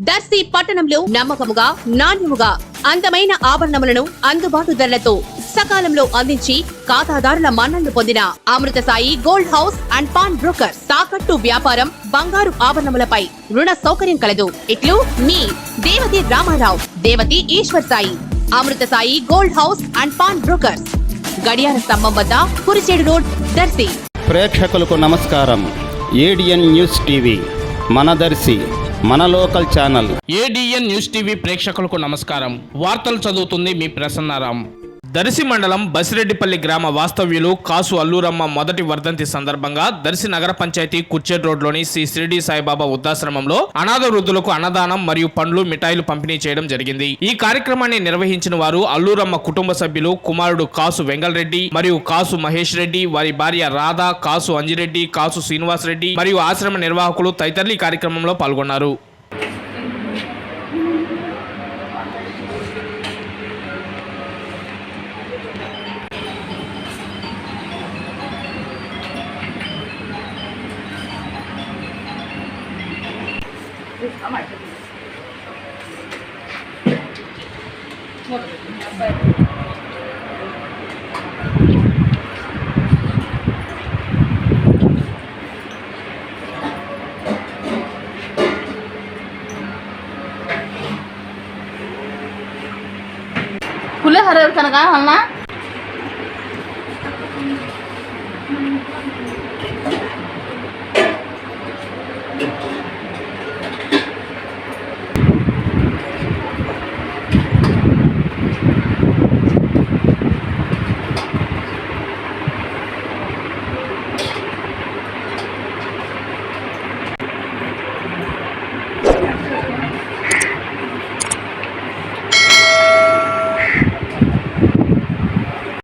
దర్శి పట్టణంలో నమ్మకముగా నాణ్యముగా అందమైన ఆభరణములను అందుబాటు ధరలతో సకాలంలో అందించి ఖాతాదారుల మన్ననలు పొందిన Amrutha Sai gold house and pawn broker. తాకట్టు వ్యాపారం, బంగారు ఆభరణములపై రుణ సౌకర్యం కలదు. ఇట్లు మీ Devathi Ramarao, Devathi Eshwar Sai. Amrutha Sai gold house and pawn brokers, గడియార స్తంభం వద్ద, కురిచేడు రోడ్, దర్శి. ప్రేక్షకులకు నమస్కారం. ఏడిఎన్ న్యూస్ టీవీ మన దర్శి, మన local channel. ADN news TV ప్రేక్షకులకు నమస్కారం. వార్తలు చదువుతుంది మీ ప్రసన్నారాం. దర్శి మండలం బసిరెడ్డిపల్లి గ్రామ వాస్తవ్యులు కాసు అల్లూరమ్మ మొదటి వర్ధంతి సందర్భంగా దర్శి నగర పంచాయతీ కుర్చేడ్ రోడ్లోని శ్రీ షిరిడి సాయిబాబా వృద్ధాశ్రమంలో అనాథ వృద్ధులకు అన్నదానం మరియు పండ్లు, మిఠాయిలు పంపిణీ చేయడం జరిగింది. ఈ కార్యక్రమాన్ని నిర్వహించిన వారు అల్లూరమ్మ కుటుంబ సభ్యులు కుమారుడు కాసు వెంగళరెడ్డి మరియు కాసు మహేష్ రెడ్డి, వారి భార్య రాధా, కాసు అంజిరెడ్డి, కాసు శ్రీనివాస్ రెడ్డి మరియు ఆశ్రమ నిర్వాహకులు తదితరులు ఈ కార్యక్రమంలో పాల్గొన్నారు. పులిహోర కనుక అన్నా